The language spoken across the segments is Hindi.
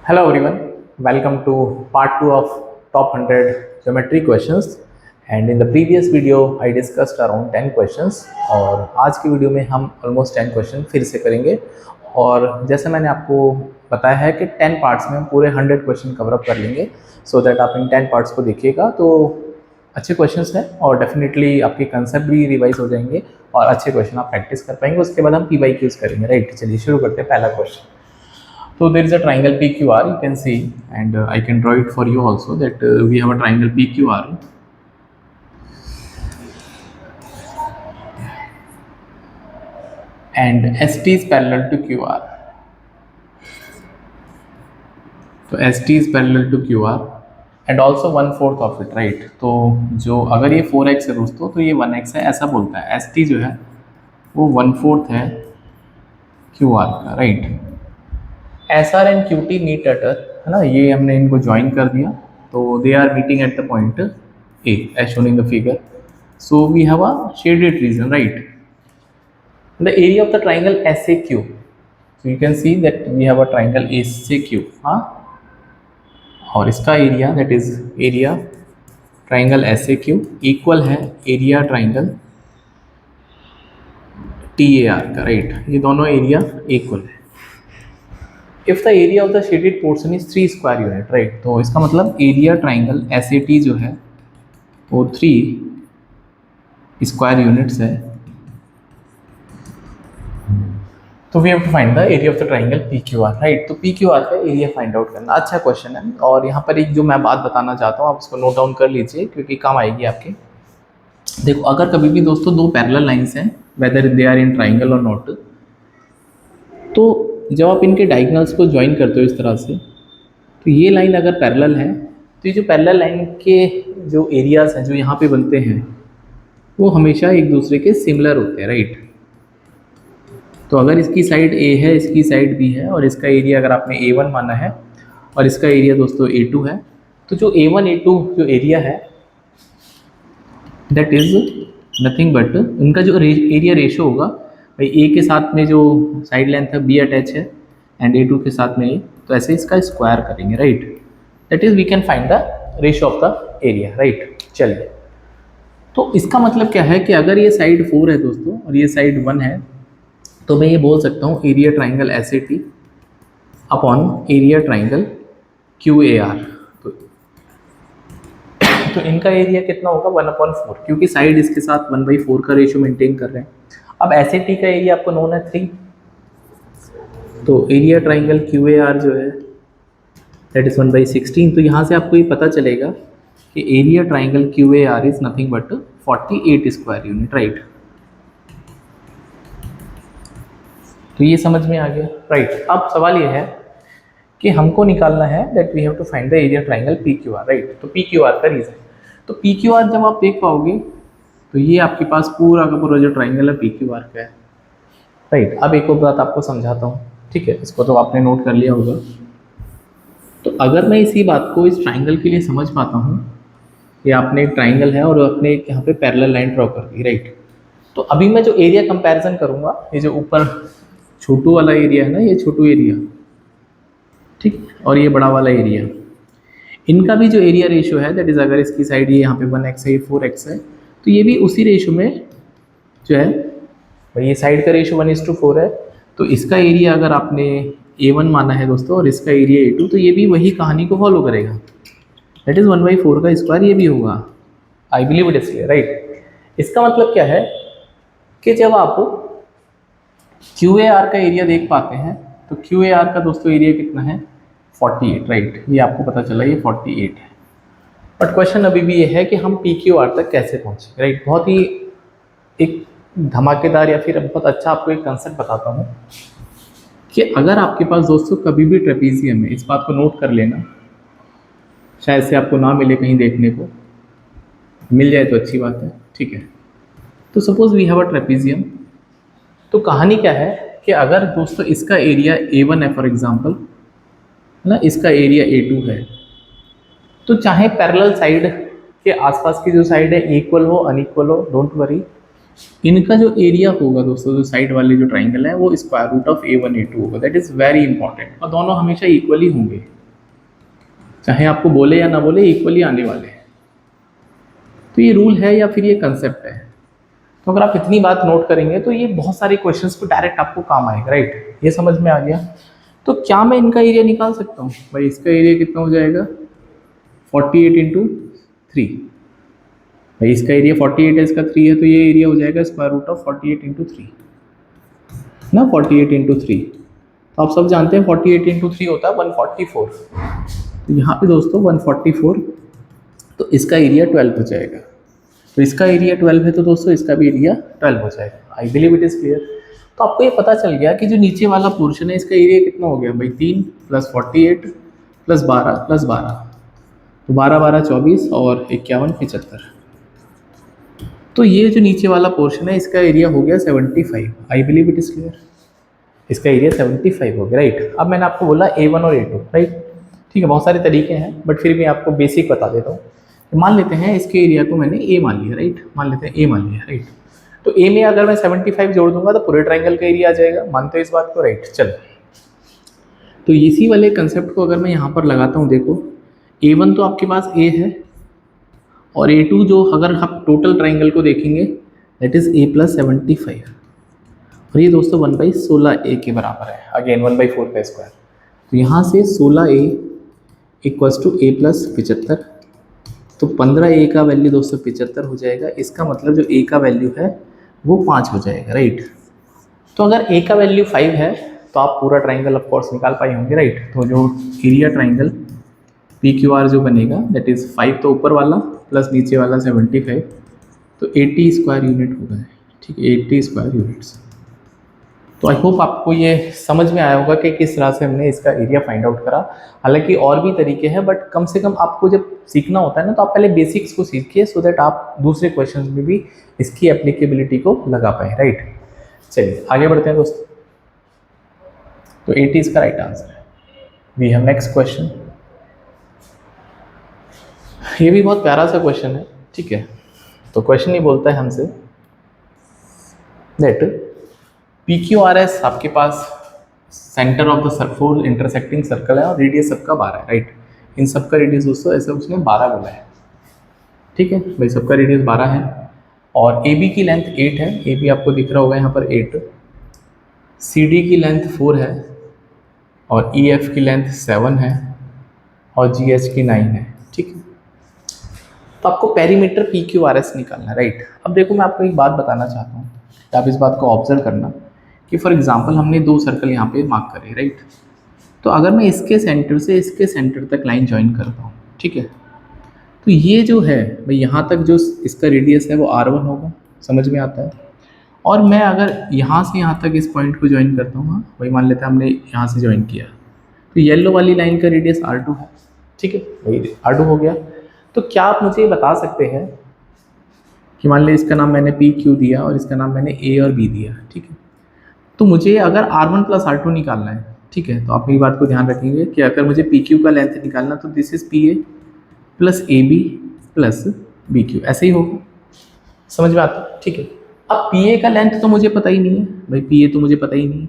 Hello everyone, welcome to part 2 of top 100 geometry questions. And in the previous video I discussed around 10 questions और आज की वीडियो में हम almost 10 क्वेश्चन फिर से करेंगे। और जैसे मैंने आपको बताया है कि 10 पार्ट्स में हम पूरे 100 क्वेश्चन कवर अप कर लेंगे, सो दैट आप इन 10 पार्ट्स को देखिएगा तो अच्छे क्वेश्चंस हैं और डेफिनेटली आपके कंसेप्ट भी रिवाइज हो जाएंगे और अच्छे क्वेश्चन आप प्रैक्टिस कर पाएंगे। उसके बाद हम PYQs करेंगे, राइट। चलिए शुरू करते हैं पहला question. So there is a triangle PQR, you can see, and I can draw it for you also, that we have a triangle PQR. And ST is parallel to QR. So ST is parallel to QR and also 1/4 of it, right? तो जो अगर ये 4x है दोस्तों तो ये 1x है, ऐसा बोलता है। ST जो है वो 1/4 है QR का, right. SR and QT meet at, है ना, ये हमने इनको ज्वाइन कर दिया तो they are meeting at the point A as shown in the figure. So we have a shaded region, right? The area of the triangle SAQ. So you can see that we have a triangle SAQ, हाँ, और इसका area that is area triangle SAQ equal है एरिया ट्राइंगल TAR का, राइट। ये दोनों एरिया इक्वल है। If the area of the shaded portion is 3 square unit, right, तो इसका मतलब एरिया ट्राइंगल SAT जो है वो 3 स्क्वायर यूनिट्स है। तो we have to find the area of the triangle PQR, right. तो PQR का एरिया फाइंड आउट करना अच्छा क्वेश्चन है। और यहाँ पर एक जो मैं बात बताना चाहता हूँ आप उसको नोट डाउन कर लीजिए क्योंकि काम आएगी आपके। देखो, अगर कभी भी दोस्तों दो पैरेलल लाइंस हैं, whether they are in triangle और नॉट, तो जब आप इनके डायगोनल्स को ज्वाइन करते हो इस तरह से, तो ये लाइन अगर पैरेलल है तो ये जो पैरेलल लाइन के जो एरियाज हैं जो यहाँ पे बनते हैं वो हमेशा एक दूसरे के सिमिलर होते हैं, राइट। तो अगर इसकी साइड A है, इसकी साइड B है और इसका एरिया अगर आपने A1 माना है और इसका एरिया दोस्तों A2 है, तो जो A1 A2 जो एरिया है दैट इज नथिंग बट उनका जो एरिया रेशो होगा भाई, A के साथ में जो साइड लेंथ है B अटैच है एंड A2 के साथ में A, तो ऐसे इसका स्क्वायर करेंगे, right. That is we can find the ratio of the area, right. चलिए, तो इसका मतलब क्या है कि अगर ये साइड 4 है दोस्तों और ये साइड 1 है, तो मैं ये बोल सकता हूँ area triangle SAT upon area triangle QAR। तो इनका एरिया कितना होगा 1/4, क्योंकि साइड इसके साथ 1/4 का रेशियो मेंटेन कर रहे हैं। अब SAT का एरिया आपको नोन है 3, तो एरिया ट्राइंगल QAR जो है दैट इज 1/16। तो यहाँ से आपको ये पता चलेगा कि area triangle QAR is nothing but 48 square unit, right. तो ये समझ में आ गया, राइट। अब सवाल ये है कि हमको निकालना है that we have to find the area triangle PQR, right. तो PQR का रीजन, तो PQR जब आप देख पाओगे तो ये आपके पास पूरा का पूरा जो ट्राइंगल है PQR का है, राइट। अब एक और बात आपको समझाता हूँ, ठीक है, इसको तो आपने नोट कर लिया होगा। तो अगर मैं इसी बात को इस ट्राइंगल के लिए समझ पाता हूँ कि आपने एक ट्राइंगल है और आपने एक यहाँ पे पैरेलल लाइन ड्रॉ कर दी, राइट। तो अभी मैं जो एरिया कंपैरिजन करूँगा, ये जो ऊपर छोटू वाला एरिया है ना, ये छोटू एरिया, ठीक, और ये बड़ा वाला एरिया, इनका भी जो एरिया रेशियो है दैट इज अगर इसकी साइड ये यहाँ पे 1x है, ये 4x है, तो ये भी उसी रेशियो में जो है भाई, ये साइड का रेशियो 1:4 है। तो इसका एरिया अगर आपने A1 माना है दोस्तों और इसका एरिया A2, तो ये भी वही कहानी को फॉलो करेगा, दैट इज 1/4 का स्क्वायर ये भी होगा। आई believe it is clear, right. इसका मतलब क्या है कि जब आप QAR का एरिया देख पाते हैं तो QAR का दोस्तों एरिया कितना है 48, राइट। ये आपको पता चला ये 48 है। बट क्वेश्चन अभी भी ये है कि हम PQR तक कैसे पहुँचे, राइट। बहुत ही एक धमाकेदार या फिर बहुत अच्छा आपको एक कंसेप्ट बताता हूँ कि अगर आपके पास दोस्तों कभी भी ट्रेपीजियम है, इस बात को नोट कर लेना, शायद से आपको ना मिले कहीं देखने को, मिल जाए तो अच्छी बात है, ठीक है। तो suppose we have a trapezium, तो कहानी क्या है कि अगर दोस्तों इसका एरिया A1 है फॉर एग्जांपल, है ना, इसका एरिया A2 है, तो चाहे पैरेलल साइड के आसपास की जो साइड है इक्वल हो अनइक्वल हो, डोंट वरी, इनका जो एरिया होगा दोस्तों, जो साइड वाले जो ट्राइंगल है वो square root of A1 A2 होगा। That is very important. और दोनों हमेशा इक्वली होंगे, चाहे आपको बोले या ना बोले, इक्वली आने वाले हैं। तो ये रूल है या फिर ये कंसेप्ट है। तो अगर आप इतनी बात नोट करेंगे तो ये बहुत सारे क्वेश्चंस को डायरेक्ट आपको काम आएगा, राइट। ये समझ में आ गया। तो क्या मैं इनका एरिया निकाल सकता हूँ? भाई इसका एरिया कितना हो जाएगा? 48 इंटू 3। भाई इसका एरिया 48 है, इसका 3 है, तो ये एरिया हो जाएगा स्क्वायर रूट ऑफ 48 इंटू 3 ना, 48 इंटू 3। तो आप सब जानते हैं 48 इंटू 3 होता है 144। तो यहाँ पे दोस्तों 144, तो इसका एरिया 12 हो जाएगा। तो इसका एरिया 12 है तो दोस्तों इसका भी एरिया 12 हो जाएगा। आई बिलीव इट इज़ क्लियर। तो आपको ये पता चल गया कि जो नीचे वाला पोर्शन है इसका एरिया कितना हो गया भाई, 3 प्लस 48 प्लस 12 प्लस 12, तो 12 12 24 और 51 75। तो ये जो नीचे वाला पोर्शन है इसका एरिया हो गया 75। आई बिलीव इट इज़ क्लियर। इसका एरिया 75 हो गया, राइट। अब मैंने आपको बोला A1 और A2, राइट। ठीक है, बहुत सारे तरीके हैं बट फिर भी आपको बेसिक बता देता हूँ। तो मान लेते हैं इसके एरिया को मैंने A मान लिया, राइट। मान लेते हैं A मान लिया, राइट। तो A में अगर मैं 75 जोड़ दूंगा तो पूरे ट्राइंगल का एरिया आ जाएगा। मानते हो इस बात को, राइट। चलो, तो इसी वाले कंसेप्ट को अगर मैं यहाँ पर लगाता हूँ, देखो A1 तो आपके पास A है, और A2 जो अगर हम टोटल ट्राइंगल को देखेंगे दैट इज A प्लस 75, और ये दोस्तों 1/16A के बराबर है। अगेन 1/4 का स्क्वायर। तो यहाँ से 16A equals to A plus 75। तो 15A का वैल्यू दोस्तों 75 हो जाएगा। इसका मतलब जो A का वैल्यू है वो 5 हो जाएगा, राइट। तो अगर A का वैल्यू 5 है तो आप पूरा ट्राइंगल ऑफ कोर्स निकाल पाए होंगे, राइट। तो जो एरिया ट्राइंगल PQR जो बनेगा दैट इज़ 5 तो ऊपर वाला प्लस नीचे वाला 75, तो 80 स्क्वायर यूनिट होगा, ठीक है, 80 स्क्वायर यूनिट्स। तो आई होप आपको ये समझ में आया होगा कि किस तरह से हमने इसका एरिया फाइंड आउट करा। हालांकि और भी तरीके हैं बट कम से कम आपको जब सीखना होता है ना तो आप पहले बेसिक्स को सीखिए, सो दैट आप दूसरे क्वेश्चंस में भी इसकी एप्लीकेबिलिटी को लगा पाए, राइट। चलिए आगे बढ़ते हैं दोस्तों। तो 80 इसका राइट आंसर है। We have next question. ये भी बहुत प्यारा सा क्वेश्चन है, ठीक है। तो क्वेश्चन ही बोलता है हमसे दैट PQRS आपके पास centre of the 4 intersecting circle है और रेडियस सबका 12 है, राइट। इन सबका रेडियस दोस्तों ऐसे उसने 12 बोला है, ठीक है भाई, सबका रेडियस 12 है। और AB की लेंथ 8 है, AB आपको दिख रहा होगा यहाँ पर 8। CD की लेंथ 4 है, और EF की लेंथ 7 है, और GH की 9 है, ठीक है। तो आपको पेरीमीटर PQRS निकालना है, राइट। अब देखो मैं आपको एक बात बताना चाहता हूँ, आप इस बात को ऑब्जर्व करना कि फॉर एग्जांपल हमने 2 सर्कल यहाँ पे मार्क करे, राइट। तो अगर मैं इसके सेंटर से इसके सेंटर तक लाइन ज्वाइन करता हूँ, ठीक है, तो ये जो है भाई यहाँ तक जो इसका रेडियस है वो R1 होगा, समझ में आता है। और मैं अगर यहाँ से यहाँ तक इस पॉइंट को ज्वाइन करता हूँ, हाँ भाई मान लेते हैं हमने यहाँ से ज्वाइन किया, तो येलो वाली लाइन का रेडियस R2 है, ठीक है भाई, R2 हो गया। तो क्या आप मुझे बता सकते हैं कि मान लीजिए इसका नाम मैंने PQ दिया और इसका नाम मैंने A और B दिया, ठीक है। तो मुझे अगर R1 प्लस R2 निकालना है, ठीक है, तो आप मेरी बात को ध्यान रखेंगे कि अगर मुझे PQ का लेंथ निकालना तो this is PA plus AB plus BQ, ऐसे ही होगा, समझ में आता है, ठीक है। अब PA का लेंथ तो मुझे पता ही नहीं है भाई, PA तो मुझे पता ही नहीं है।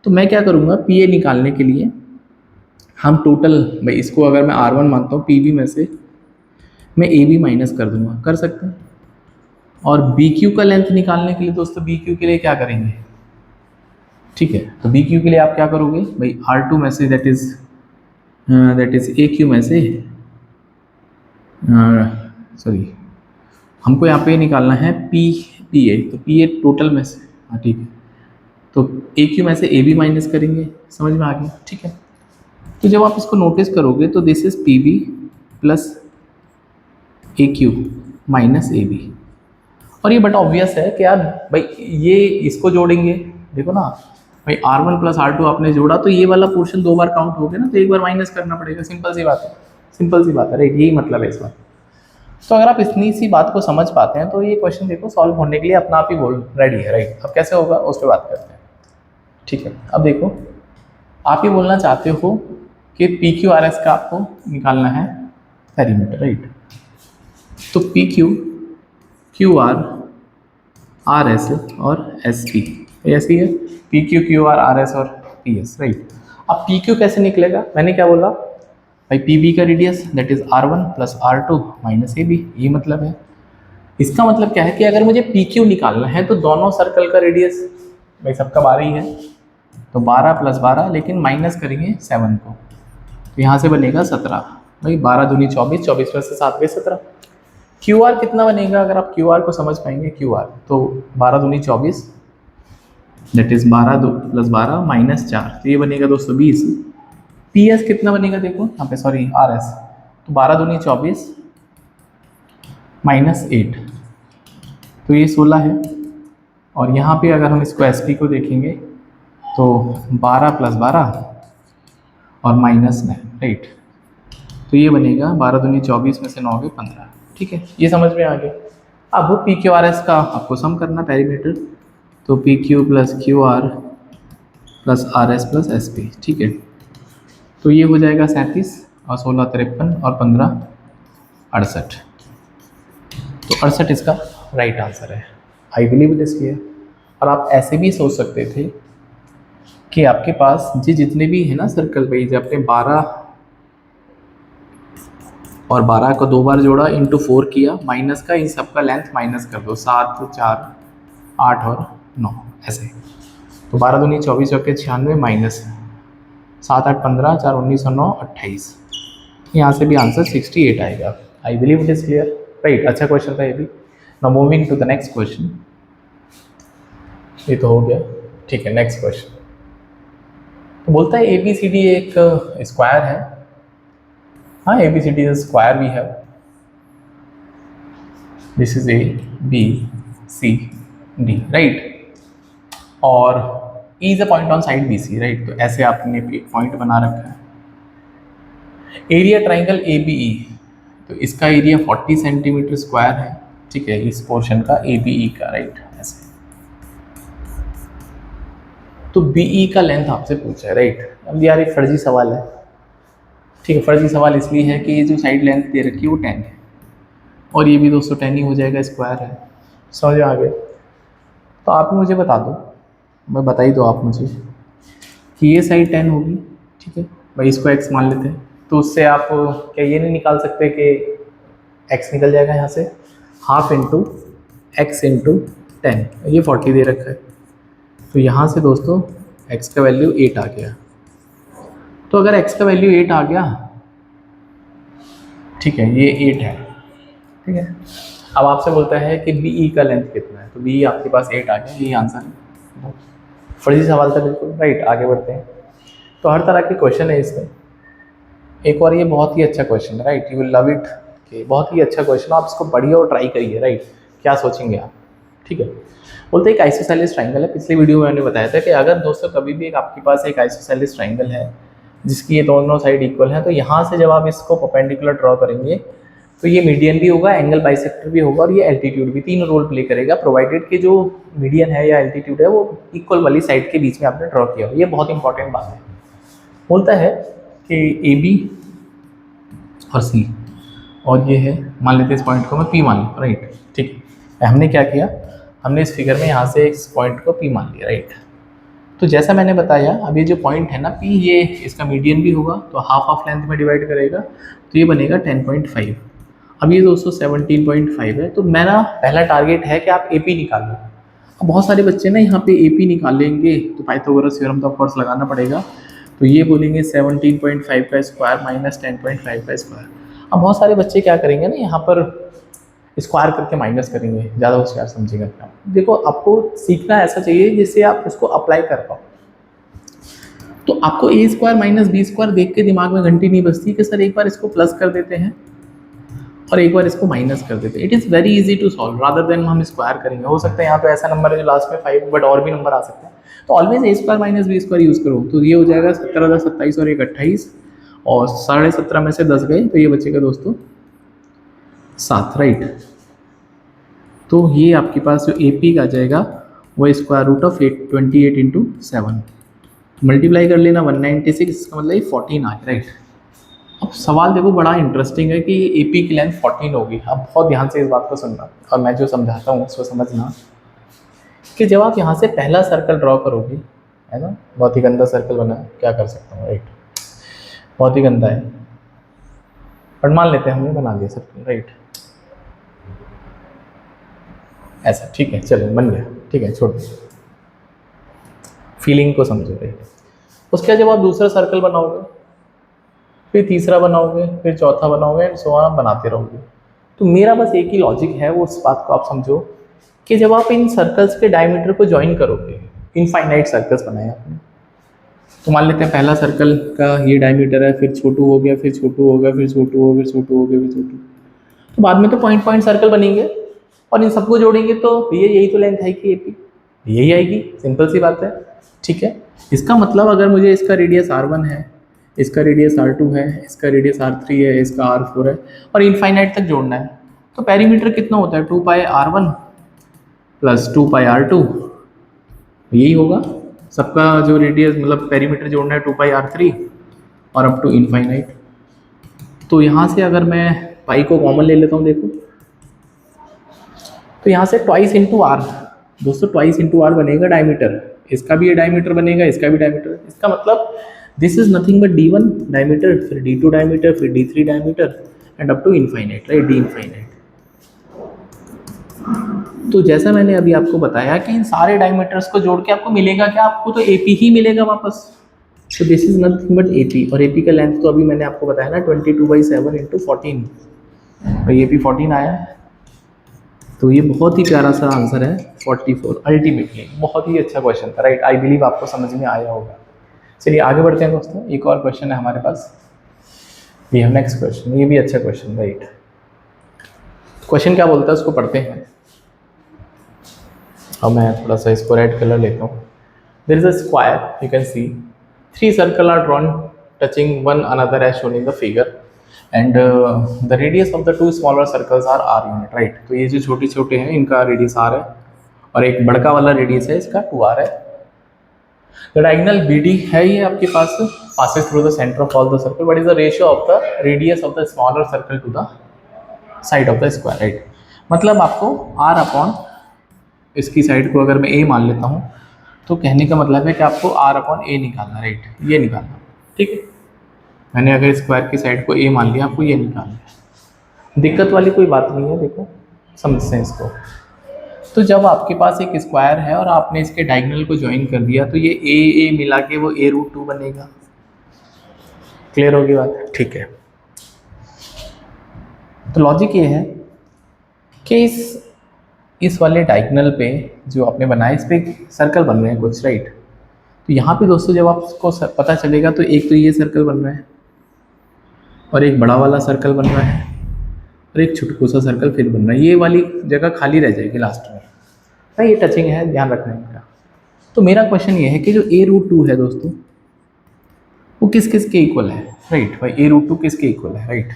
तो मैं क्या करूँगा, PA निकालने के लिए हम टोटल भाई इसको अगर मैं R1 मानता हूँ, PB में से मैं AB माइनस कर दूंगा, कर सकते हैं। और BQ का लेंथ निकालने के लिए दोस्तों BQ के लिए क्या करेंगे, ठीक है, तो BQ के लिए आप क्या करोगे भाई, R2 में से दैट इज AQ में से सॉरी हमको यहाँ पे निकालना है PA, तो PA टोटल में से, हाँ ठीक है, तो AQ में से AB माइनस करेंगे, समझ में आ गया, ठीक है। तो जब आप इसको नोटिस करोगे तो this is PB plus AQ minus AB। और ये बट ऑब्वियस है कि यार भाई ये इसको जोड़ेंगे, देखो ना भाई R1 प्लस R2 आपने जोड़ा तो ये वाला पोर्शन 2 बार काउंट हो गया ना, तो एक बार माइनस करना पड़ेगा, सिंपल सी बात है, सिंपल सी बात है, राइट। यही मतलब है इस बात। तो अगर आप इतनी सी बात को समझ पाते हैं तो ये क्वेश्चन देखो सॉल्व होने के लिए अपना आप ही बोल रेडी है, राइट। अब कैसे होगा उस पर बात करते हैं, ठीक है। अब देखो आप ये बोलना चाहते हो कि PQRS का आपको निकालना है पेरीमीटर, राइट। तो PQ QR आर एस और एस पी, ऐसे ही है, P Q Q R R S और पी एस, राइट। अब पी क्यू कैसे निकलेगा, मैंने क्या बोला भाई, पी बी का radius that is R one plus R two minus A B, ये मतलब है। इसका मतलब क्या है कि अगर मुझे पी क्यू निकालना है तो दोनों सर्कल का रेडियस, भाई सबका 12 ही है, तो 12 प्लस 12, लेकिन माइनस करेंगे 7 को, तो यहाँ से बनेगा 17, भाई 12 दूनी 24, 24 प्लस से 7 गए 17। क्यू आर कितना बनेगा, अगर आप क्यू आर को समझ पाएंगे, क्यू आर तो 12 दूनी 24, दैट इज 12 दो प्लस 12 माइनस 4, तो ये बनेगा 220। पी एस कितना बनेगा देखो यहाँ पे, सॉरी आर एस, तो 12 दूनी 24 माइनस 8, तो ये 16 है। और यहाँ पे अगर हम इसको एस पी को देखेंगे तो 12 प्लस 12 और माइनस 9, राइट, तो ये बनेगा 12 दूनी 24 में से 9 गए 15, ठीक है, ये समझ में आ गया। अब पी क्यू आर एस का आपको सम करना पेरीमीटर, तो P Q plus Q R plus R S plus S P, ठीक है, तो ये हो जाएगा 37 और 16 53 और 15 68, तो 68 इसका राइट आंसर है। I believe this clear. और आप ऐसे भी सोच सकते थे कि आपके पास ये जितने भी है ना सर्कल, भाई जब आपने 12 और 12 को 2 बार जोड़ा, इंटू 4 किया, माइनस का इन सब का लेंथ माइनस कर दो, 7 4 8 और 9 ऐसे, तो 12 दूनी 24 के 96 माइनस 7 8 15 4 19 और 9 28, यहाँ से भी आंसर 68 आएगा। I believe it is clear, right. अच्छा क्वेश्चन था ये भी। Now moving to the next question, ये तो हो गया, ठीक है। नेक्स्ट क्वेश्चन तो बोलता है ए बी सी डी एक स्क्वायर है, हाँ A B C D square भी है, this is A B C D, right, और E is a point on side B C, right, तो ऐसे आपने एक पॉइंट बना रखा है। Area triangle A B E, तो इसका एरिया 40 सेंटीमीटर स्क्वायर है, ठीक है, इस पोर्शन का ए बी ई का, राइट, ऐसे। तो बी ई का लेंथ आपसे पूछा है, राइट। अब यार एक फर्जी सवाल है, ठीक है, फर्जी सवाल इसलिए है कि ये जो साइड लेंथ दे रखी है वो 10 है, और ये भी दोस्तों 10 ही हो जाएगा, स्क्वायर है, समझ आ गया। तो आप मुझे बता दो, मैं बता ही दो आप मुझे कि ये साइड 10 होगी, ठीक है, भाई इसको x मान लेते हैं, तो उससे आप क्या ये नहीं निकाल सकते कि x निकल जाएगा यहाँ से, हाफ इंटू एक्स इंटू 10, ये 40 दे रखा है, तो यहाँ से दोस्तों x का वैल्यू 8 आ गया। तो अगर x का वैल्यू 8 आ गया, ठीक है, ये 8 है, ठीक है। अब आपसे बोलता है कि बी ई का लेंथ कितना है, तो बी ई आपके पास 8 आ गया, यही आंसर है। फर्जी सवाल था बिल्कुल, राइट। आगे बढ़ते हैं। तो हर तरह के क्वेश्चन है इसमें। एक और ये बहुत ही अच्छा क्वेश्चन है, right, you will love it, कि बहुत ही अच्छा क्वेश्चन, आप इसको पढ़िए और ट्राई करिए, राइट, क्या सोचेंगे आप, ठीक है। बोलते हैं एक आइसोसेलेस ट्राइंगल है, पिछले वीडियो में मैंने बताया था कि अगर दोस्तों कभी भी एक आपके पास एक आइसोसेलेस ट्राइंगल है जिसकी ये दोनों साइड इक्वल है, तो यहाँ से जब आप इसको परपेंडिकुलर ड्रॉ करेंगे तो ये मीडियन भी होगा, एंगल बाइसेक्टर भी होगा, और ये एल्टीट्यूड भी, तीन रोल प्ले करेगा, प्रोवाइडेड कि जो मीडियन है या एल्टीट्यूड है वो इक्वल वाली साइड के बीच में आपने ड्रॉ किया हो। ये बहुत इंपॉर्टेंट बात है। बोलता है कि ए बी और सी, और ये है, मान लेते हैं इस पॉइंट को मैं पी मान लूँ, राइट, ठीक है। हमने क्या किया, हमने इस फिगर में यहाँ से इस पॉइंट को पी मान लिया, राइट। तो जैसा मैंने बताया, अब ये जो पॉइंट है ना पी, ये इसका मीडियन भी होगा, तो हाफ ऑफ लेंथ में डिवाइड करेगा, तो ये बनेगा 10.5। अब ये दोस्तों 17.5 है, तो मेरा पहला टारगेट है कि आप ए पी निकाल लो। अब बहुत सारे बच्चे ना यहाँ पे ए पी निकाल लेंगे, तो पाइथागोरस थ्योरम तो ऑफकोर्स लगाना पड़ेगा, तो ये बोलेंगे 17.5 का स्क्वायर माइनस 10.5 का स्क्वायर। अब बहुत सारे बच्चे क्या करेंगे ना, यहाँ पर स्क्वायर करके माइनस करेंगे, ज़्यादा होशियार समझेंगे अपने आप। देखो, आपको सीखना ऐसा चाहिए जिससे आप उसको अप्लाई कर पाओ। तो आपको ए स्क्वायर माइनस बी स्क्वायर देख के दिमाग में घंटी नहीं बजती कि सर एक बार इसको प्लस कर देते हैं और एक बार इसको माइनस कर देते हैं। It is very easy to solve rather than हम स्क्वायर करेंगे। हो सकता है यहाँ पे ऐसा नंबर है जो लास्ट में 5, बट और भी नंबर आ सकते हैं। तो always A square minus B square use करो, तो ये हो जाएगा 17 10 27 और 1 28, और 17.5 में से 10 गए, तो ये बचेगा दोस्तों 7, राइट। तो ये आपके पास जो ए पी का आ जाएगा वो square root of 28 into 7, multiply कर लेना 196, इसका मतलब ये 14 आ गया, राइट। अब सवाल देखो बड़ा इंटरेस्टिंग है कि ए पी की लेंथ 14 होगी। अब बहुत ध्यान से इस बात को सुनना, और मैं जो समझाता हूँ उसको समझना। कि जब आप यहाँ से पहला सर्कल ड्रॉ करोगे, है ना, बहुत ही गंदा सर्कल बना है, क्या कर सकता हूँ, राइट, बहुत ही गंदा है, पर मान लेते हैं हमने बना दिया सर्कल, राइट, ऐसा, ठीक है, चलो बन गया, ठीक है, छोड़ दो, फीलिंग को समझो, राइट। उसके बाद जब आप दूसरा सर्कल बनाओगे, फिर तीसरा बनाओगे, फिर चौथा बनाओगे एंड सो ऑन, आप बनाते रहोगे। तो मेरा बस एक ही लॉजिक है, वो उस बात को आप समझो कि जब आप इन सर्कल्स के डायमीटर को ज्वाइन करोगे, इनफाइनाइट सर्कल्स बनाए आपने, तो मान लेते हैं पहला सर्कल का ये डायमीटर है, फिर छोटू हो गया, फिर छोटू हो गया, फिर छोटू हो गया, फिर छोटू हो गया, फिर छोटू, तो बाद में तो पॉइंट पॉइंट सर्कल बनेंगे और इन सबको जोड़ेंगे तो ये यही तो लेंथ आएगी, एपी यही आएगी, सिंपल सी बात है, ठीक है। इसका मतलब अगर मुझे इसका रेडियस R1 है, इसका रेडियस R2 है, इसका रेडियस R3 है, इसका R4 है और इनफाइनाइट तक जोड़ना है, तो पेरीमीटर कितना होता है, 2πr1 प्लस 2πr2, यही होगा सबका जो रेडियस, मतलब पेरीमीटर जोड़ना है 2πr3 और अप टू इनफाइनाइट। तो यहाँ से अगर मैं पाई को कॉमन ले लेता हूँ, देखो, तो यहाँ से ट्वाइस इंटू आर, दोस्तों ट्वाइस इंटू आर बनेगा डायमीटर, इसका भी ये डायमीटर बनेगा, इसका भी डायमीटर, इसका मतलब this is nothing but d1 diameter, फिर d2 डायमीटर, फिर d3 diameter and up to infinite, right, D infinite. तो जैसा मैंने अभी आपको बताया कि इन सारे डायमीटर्स को जोड़ के आपको मिलेगा क्या, आपको तो AP ही मिलेगा वापस, तो this is nothing but AP, और AP का लेंथ तो अभी मैंने आपको बताया ना 22/7 इंटू 14, तो ये भी 14 आया है, तो ये बहुत ही प्यारा सा आंसर है 44, अल्टीमेटली बहुत ही अच्छा क्वेश्चन था, राइट, आई बिलीव आपको समझ में आया होगा। चलिए आगे बढ़ते हैं दोस्तों, एक और क्वेश्चन है हमारे पास, ये है नेक्स्ट क्वेश्चन, ये भी अच्छा क्वेश्चन, राइट। क्वेश्चन क्या बोलता है उसको पढ़ते हैं, अब मैं थोड़ा सा इसको रेड कलर लेता हूँ। There is a square, you can see 3 circle are drawn touching one another as shown in the figure and the radius of the 2 smaller circles are R unit, right. तो ये जो छोटे छोटे हैं इनका रेडियस R है और एक बड़का वाला रेडियस है इसका 2R है। द डायगोनल BD है ये आपके पास, passes through the center of all the circle, what is the ratio of the radius of the smaller circle to the side of the square, right। मतलब आपको R अपॉन इसकी साइड को अगर मैं A मान लेता हूँ, तो कहने का मतलब है कि आपको R अपॉन A निकालना, राइट, ये निकालना, ठीक है। मैंने अगर स्क्वायर की साइड को A मान लिया, आपको ये निकालना है, दिक्कत वाली कोई बात नहीं है, देखो समझते हैं इसको। तो जब आपके पास एक स्क्वायर है और आपने इसके डायगोनल को ज्वाइन कर दिया, तो ये A मिला के वो A√2 बनेगा, क्लियर होगी बात, ठीक है। तो लॉजिक ये है कि इस वाले डायगोनल पे जो आपने बनाया, इस पे सर्कल बन रहे हैं कुछ, राइट। तो यहाँ पे दोस्तों जब आपको पता चलेगा, तो एक तो ये सर्कल बन रहा है और एक बड़ा वाला सर्कल बन रहा है और एक छुटकू सा सर्कल फिर बन रहा है, ये वाली जगह खाली रह जाएगी लास्ट में, भाई ये टचिंग है, ध्यान रखना है इनका। तो मेरा क्वेश्चन ये है कि जो A√2 है दोस्तों, वो किस किस के इक्वल है, राइट, भाई A√2 किसके इक्वल है, राइट।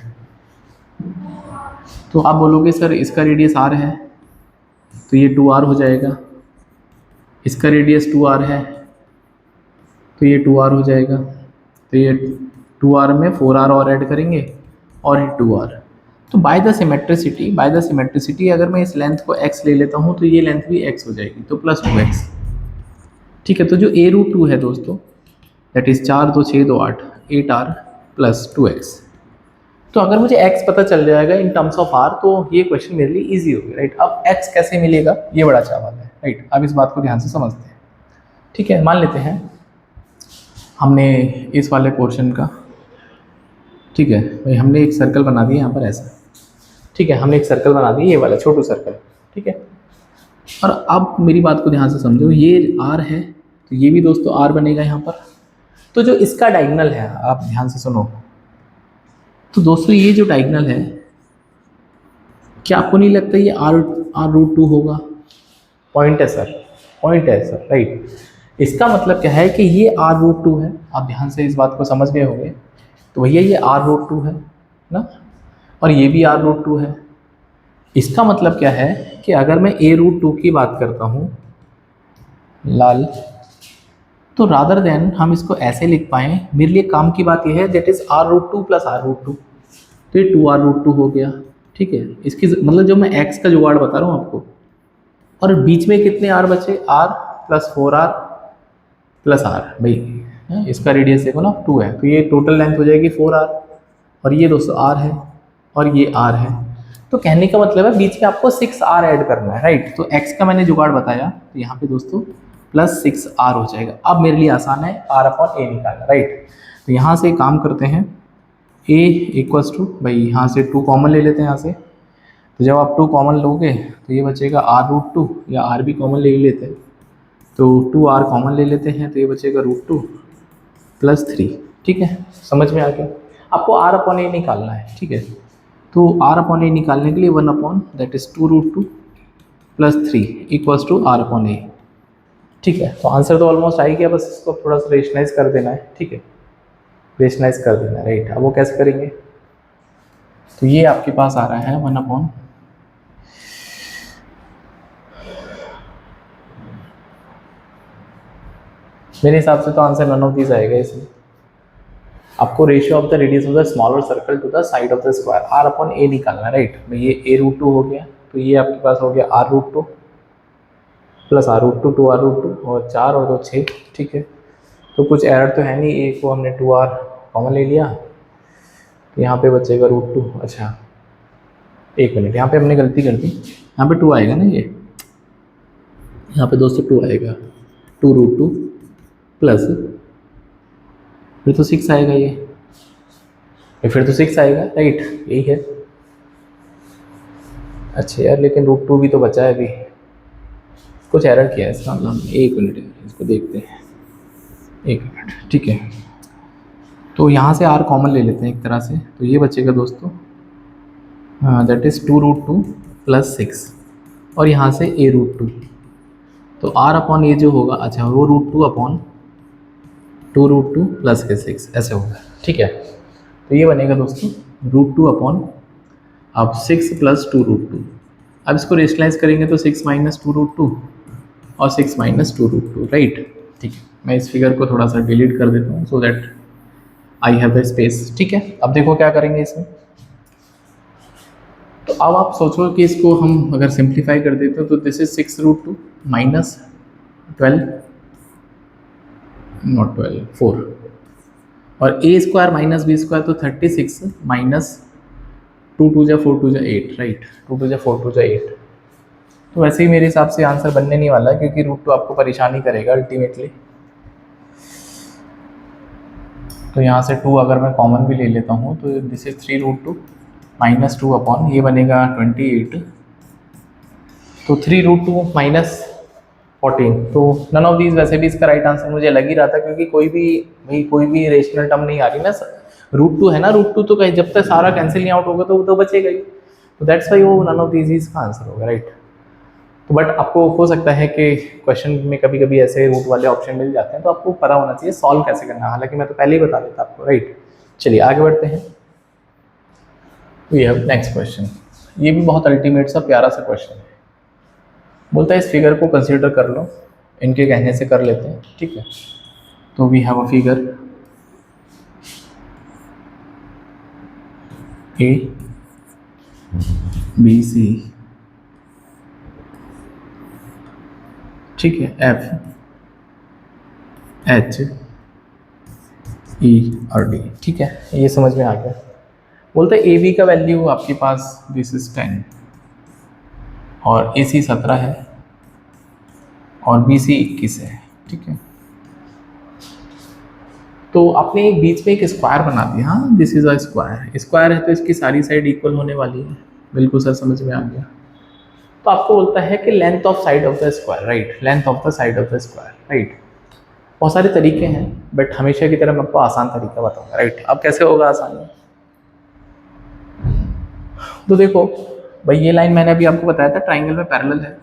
तो आप बोलोगे सर इसका रेडियस R है, तो ये 2R हो जाएगा, इसका रेडियस 2R है, तो ये 2R हो जाएगा, तो ये 2R में 4R और ऐड करेंगे और ये 2R। तो बाय द सिमेट्रिसिटी अगर मैं इस लेंथ को x ले लेता हूँ, तो ये लेंथ भी x हो जाएगी, तो प्लस 2x, ठीक है। तो जो A√2 है दोस्तों, that is 4 2 6 2 8 8R plus 2x। तो अगर मुझे x पता चल जाएगा इन टर्म्स ऑफ r, तो ये क्वेश्चन मेरे लिए इजी हो गया, राइट। अब x कैसे मिलेगा, ये बड़ा सवाल है, राइट। अब इस बात को ध्यान से समझते हैं, ठीक है। मान लेते हैं हमने इस वाले पोर्शन का, ठीक है भाई, हमने एक सर्कल बना दिया यहाँ पर ऐसा, ठीक है, हमने एक सर्कल बना दिया, ये वाला छोटू सर्कल, ठीक है। और अब मेरी बात को ध्यान से समझो, ये R है, तो ये भी दोस्तों R बनेगा यहाँ पर। तो जो इसका डायगोनल है, आप ध्यान से सुनो, तो दोस्तों ये जो डायगोनल है, क्या आपको नहीं लगता ये R√2 होगा? पॉइंट है सर, पॉइंट है सर, राइट। इसका मतलब क्या है कि ये R√2 है, आप ध्यान से इस बात को समझ गए होंगे। तो भैया ये R√2 है ना, और ये भी R√2 है। इसका मतलब क्या है कि अगर मैं A√2 की बात करता हूँ लाल, तो रादर देन हम इसको ऐसे लिख पाएँ, मेरे लिए काम की बात यह है that is R√2 plus R√2, तो ये 2R√2 हो गया, ठीक है। इसकी मतलब जो मैं x का जुगाड़ बता रहा हूँ आपको, और बीच में कितने आर बचे, are plus 4r plus are, भाई इसका रेडियस देखो ना 2 है, तो ये टोटल लेंथ हो जाएगी 4r, और ये दोस्तों r है और ये r है। तो कहने का मतलब है बीच में आपको 6r ऐड करना है, राइट। तो x का मैंने जुगाड़ बताया, तो यहाँ पे दोस्तों प्लस 6r हो जाएगा। अब मेरे लिए आसान है r/a निकालना, राइट। तो यहाँ से काम करते हैं, a इक्वल्स टू, भाई यहाँ से 2 कॉमन ले लेते हैं यहाँ से। तो जब आप 2 कॉमन लोगे तो ये बचेगा r√2, या r भी कॉमन ले लेते हैं, तो 2r कॉमन ले लेते हैं, तो ये बचेगा √2 प्लस 3, ठीक है। समझ में आ गया। आपको r/a निकालना है, ठीक है। तो r/a निकालने के लिए 1 that is 2√2 plus 3 equals to r/a, ठीक है। तो आंसर तो ऑलमोस्ट आ ही गया, बस इसको थोड़ा सा रेशनाइज कर देना है, ठीक है, रेशनाइज कर देना है, राइट। अब वो कैसे करेंगे, तो ये आपके पास आ रहा है 1 मेरे हिसाब से तो आंसर नन ऑफ दीज आएगा इसमें। आपको ratio of the radius of the smaller circle to the side of the square r/a निकालना है, राइट। ये a√2 हो गया, तो ये आपके पास हो गया r√2 प्लस r√2 2r√2 और 4 और 2 6, ठीक है। तो कुछ एरर तो है नहीं, a को हमने 2r कॉमन ले लिया, तो यहाँ पे बचेगा √2। अच्छा एक मिनट, यहाँ पे हमने गलती कर दी, यहाँ पे 2 आएगा ना, ये यहाँ पे दोस्तों 2 आएगा, 2√2 प्लस फिर तो 6 आएगा, ये फिर तो 6 आएगा, राइट, यही है। अच्छा यार, लेकिन √2 भी तो बचा है अभी, कुछ एरर किया है इसका मतलब। एक मिनट इसको देखते हैं, एक मिनट, ठीक है। तो यहाँ से r कॉमन ले लेते हैं एक तरह से, तो ये बचेगा दोस्तों दैट इज़ 2√2 प्लस 6, और यहाँ से a√2, तो r/a जो होगा, अच्छा वो √2 अपॉन 2√2 प्लस के 6 ऐसे होगा, ठीक है। तो ये बनेगा दोस्तों √2 अपॉन अब 6 प्लस 2√2। अब इसको रेशनलाइज करेंगे तो 6 माइनस 2√2 और 6 माइनस 2√2, राइट, ठीक है। मैं इस फिगर को थोड़ा सा डिलीट कर देता हूँ so that I have the space, ठीक है। अब देखो क्या करेंगे इसमें, तो अब आप सोचो कि इसको हम अगर सिंप्लीफाई कर देते हो तो दिस इज 6√2 माइनस 12 नॉट 12 4, और a² माइनस b² तो 36 माइनस 2 2 जा 4 2 जा 8, राइट, 2 2 जा 4 2 जा 8। तो वैसे ही मेरे हिसाब से आंसर बनने नहीं वाला है, क्योंकि √2 आपको परेशानी करेगा अल्टीमेटली। तो यहाँ से 2 अगर मैं कॉमन भी ले लेता हूँ तो दिस इज 3√2 माइनस 2 अपॉन ये बनेगा 28, तो 3√2 माइनस 14, तो नन ऑफ दीज। वैसे भी इसका राइट आंसर मुझे लग ही रहा था, क्योंकि कोई भी रेशनल टर्म नहीं आ रही ना, √2 है ना, √2 तो कहीं जब तक सारा कैंसिल नहीं आउट होगा तो वो तो बचेगा ही, तो दैट्स वाई वो नन ऑफ दीज इसका आंसर होगा, राइट। तो बट आपको हो सकता है कि क्वेश्चन में कभी कभी ऐसे रूट वाले ऑप्शन मिल जाते हैं, तो आपको पता होना चाहिए सॉल्व कैसे करना है, हालांकि मैं तो पहले ही बता देता आपको, राइट। चलिए आगे बढ़ते हैं। वी हैव नेक्स्ट क्वेश्चन, ये भी बहुत अल्टीमेट सा प्यारा सा क्वेश्चन है। बोलता है इस फिगर को कंसीडर कर लो, इनके कहने से कर लेते हैं, ठीक है। तो we have a figure A B C, ठीक है, F H E और D, ठीक है, ये समझ में आ गया। बोलते हैं AB का वैल्यू आपके पास दिस इज 10 और AC 17 है और BC 21 है, ठीक है। तो आपने एक बीच में एक स्क्वायर बना दिया, हाँ this is a square, square है तो इसकी सारी साइड इक्वल होने वाली है, बिल्कुल सर समझ में आ गया। तो आपको बोलता है कि length of side of the square, right, length of the side of the square, right. बहुत सारे तरीके हैं बट हमेशा की तरह मैं आपको आसान तरीका बताऊंगा, राइट। अब कैसे होगा आसानी, तो देखो भाई ये लाइन मैंने अभी आपको बताया था ट्राइंगल में पैरेलल है,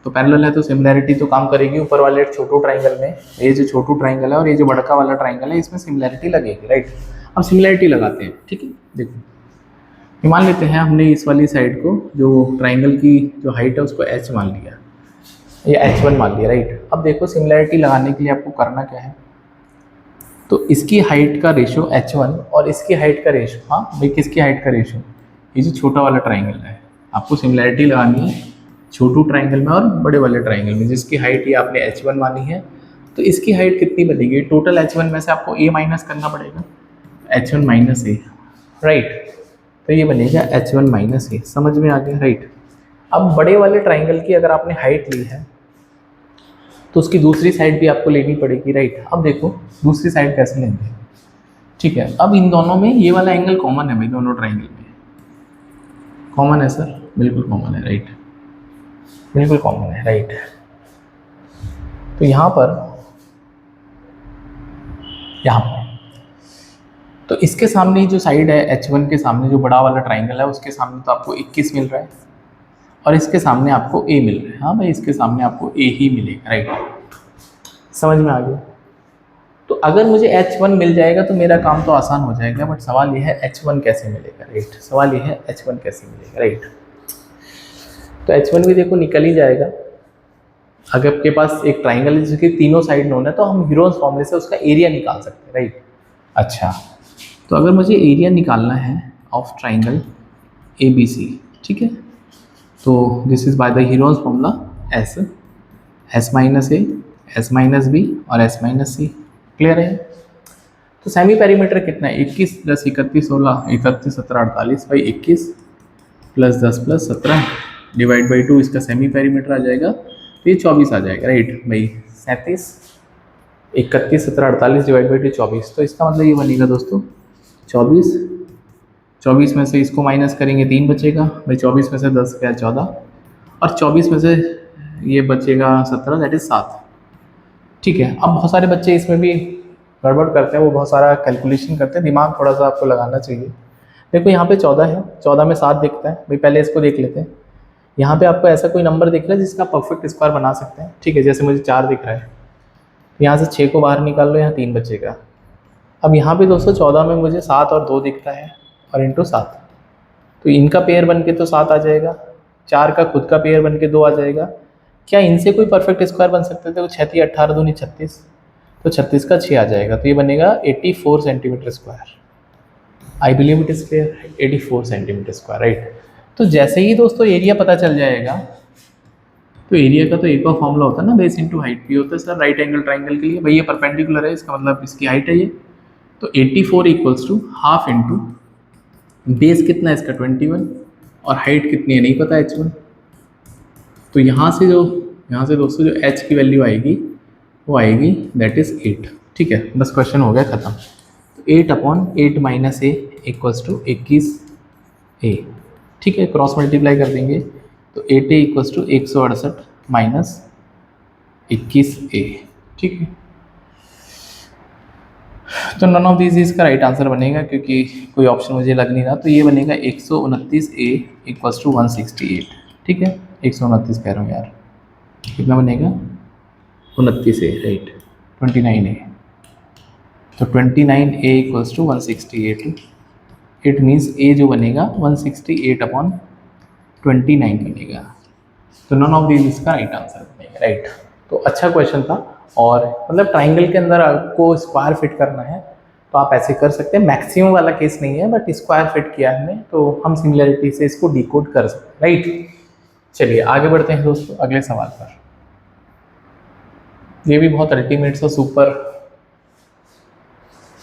तो पैरेलल है तो सिमिलैरिटी तो काम करेगी। ऊपर वाले छोटू ट्राइंगल में ये जो छोटू ट्राइंगल है और ये जो बड़का वाला ट्राइंगल है इसमें सिमिलैरिटी लगेगी, राइट। अब सिमिलैरिटी लगाते हैं, ठीक है। देखो मान लेते हैं हमने इस वाली साइड को जो ट्राइंगल की जो हाइट है उसको h मान लिया, या h1 मान लिया, राइट। अब देखो सिमिलैरिटी लगाने के लिए आपको करना क्या है, तो इसकी हाइट का रेशियो h1 और इसकी हाइट का रेशियो, हाँ भाई किसकी हाइट का रेशियो, ये जो छोटा वाला ट्राइंगल है, आपको सिमिलैरिटी लगानी है छोटू ट्राइंगल में और बड़े वाले ट्राइंगल में, जिसकी हाइट ये आपने h1 मानी है, तो इसकी हाइट कितनी बनेगी? टोटल h1 में से आपको a माइनस करना पड़ेगा, h1 माइनस ए, राइट। तो ये बनेगा h1 माइनस ए, समझ में आ गया, राइट। अब बड़े वाले ट्राइंगल की अगर आपने हाइट ली है तो उसकी दूसरी साइड भी आपको लेनी पड़ेगी, राइट। अब देखो दूसरी साइड कैसे लेंगे, ठीक है। अब इन दोनों में ये वाला एंगल कॉमन है भाई, दोनों ट्राइंगल में कॉमन है सर, बिल्कुल कॉमन है, राइट, बिल्कुल कॉमन है, राइट। तो यहाँ पर तो इसके सामने जो साइड है h1 के सामने जो बड़ा वाला ट्राइंगल है उसके सामने तो आपको 21 मिल रहा है और इसके सामने आपको a मिल रहा है। हाँ भाई, इसके सामने आपको a ही मिलेगा, राइट। समझ में आ गया। तो अगर मुझे h1 मिल जाएगा तो मेरा काम तो आसान हो जाएगा, बट सवाल ये है h1 कैसे मिलेगा, राइट। सवाल ये है h1 कैसे मिलेगा, राइट। तो h1 भी देखो निकल ही जाएगा। अगर आपके पास एक ट्राइंगल है जिसकी तीनों साइड नोन है तो हम हीरोन्स फॉर्मूले से उसका एरिया निकाल सकते हैं, राइट। अच्छा, तो अगर मुझे एरिया निकालना है ऑफ ट्राइंगल ABC, ठीक है, तो this is by the Heron's formula S minus A, S minus B और S माइनस सी। क्लियर है। तो सेमी पेरीमीटर कितना है? 21 + 31 16 31 17 48 बाई 21 + 10 + 17 डिवाइड बाई 2, इसका सेमी पेरीमीटर आ जाएगा तो ये 24 आ जाएगा, राइट भाई। 37 31 17 48 डिवाइड बाई 2 24, तो इसका मतलब ये बनेगा दोस्तों 24 में से इसको माइनस करेंगे 3 बचेगा भाई, 24 में से 10 गया 14 और 24 में से ये बचेगा 17, दैट इज 7। ठीक है। अब बहुत सारे बच्चे इसमें भी गड़बड़ करते हैं, वो बहुत सारा कैलकुलेशन करते हैं, दिमाग थोड़ा सा आपको लगाना चाहिए। देखो यहाँ पे 14 है, 14 में 7 दिखता है भाई, पहले इसको देख लेते हैं। यहाँ पे आपको ऐसा कोई नंबर दिख रहा है जिसका परफेक्ट स्क्वायर बना सकते हैं, ठीक है। जैसे मुझे 4 दिख रहा है, यहाँ से 6 को बाहर निकाल लो, यहाँ 3 बचेगा। अब यहाँ पे दोस्तों 14 में मुझे 7 और 2 दिखता है और इंटू 7, तो इनका पेयर बन के तो 7 आ जाएगा, 4 का खुद का पेयर बन के 2 आ जाएगा। क्या इनसे कोई परफेक्ट स्क्वायर बन सकते थे? 6 × 18 दूनी 36, तो 36 का 6 आ जाएगा, तो ये बनेगा 84 centimetre square. I believe it is clear, 84 centimetre square, right. तो जैसे ही दोस्तों एरिया पता चल जाएगा, तो एरिया का तो एक और फॉर्मूला होता है ना, बेस इंटू हाइट भी होता है सर, राइट एंगल ट्राइंगल के लिए। भाई ये परपेंडिकुलर है, इसका मतलब इसकी हाइट है ये, तो 84 = हाफ इंटू बेस कितना है इसका 21 और हाइट कितनी है नहीं पता h1। तो यहाँ से दोस्तों जो h की वैल्यू आएगी वो आएगी दैट इज 8, ठीक है। बस क्वेश्चन हो गया ख़त्म। तो 8/8 - a = 21a, ठीक है। क्रॉस मल्टीप्लाई कर देंगे तो 8a = 168 - 21a, ठीक है। तो नन ऑफ दिस इसका राइट आंसर बनेगा, क्योंकि कोई ऑप्शन मुझे लग नहीं रहा। तो ये बनेगा 129a = 168, ठीक है। 129 कह रहा हूँ यार, कितना बनेगा 29a, राइट, 29a। तो 29a = 168, इट मीन्स a जो बनेगा 168/29 बनेगा। तो नन ऑफ दिस इसका राइट आंसर बनेगा, राइट। तो अच्छा क्वेश्चन था, और मतलब ट्राइंगल के अंदर आपको स्क्वायर फिट करना है तो आप ऐसे कर सकते हैं। मैक्सिमम वाला केस नहीं है, बट स्क्वायर फिट किया हमने तो हम सिमिलरिटी से इसको डिकोड कर सकते हैं, राइट। चलिए आगे बढ़ते हैं दोस्तों अगले सवाल पर। ये भी बहुत अल्टीमेट सा सुपर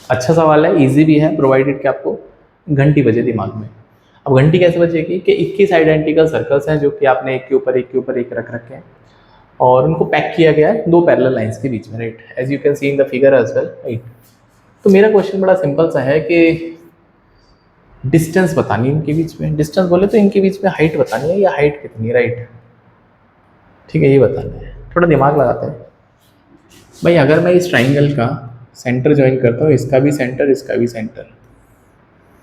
अच्छा सवाल है, इजी भी है, प्रोवाइडेड कि आपको घंटी बजे दिमाग में। अब घंटी कैसे बजेगी कि 21 आइडेंटिकल सर्कल्स हैं जो कि आपने एक के ऊपर एक रख रखे हैं और उनको पैक किया गया है 2 पैरेलल लाइंस के बीच में, right, as you can see in the figure as well, right. तो मेरा क्वेश्चन बड़ा सिंपल सा है कि डिस्टेंस बतानी है इनके बीच में। डिस्टेंस बोले तो इनके बीच में हाइट बतानी है, या हाइट कितनी, राइट, ठीक है, ये बताना है। थोड़ा दिमाग लगाते हैं भाई। अगर मैं इस ट्राइंगल का सेंटर ज्वाइन करता हूँ, इसका भी सेंटर, इसका भी सेंटर,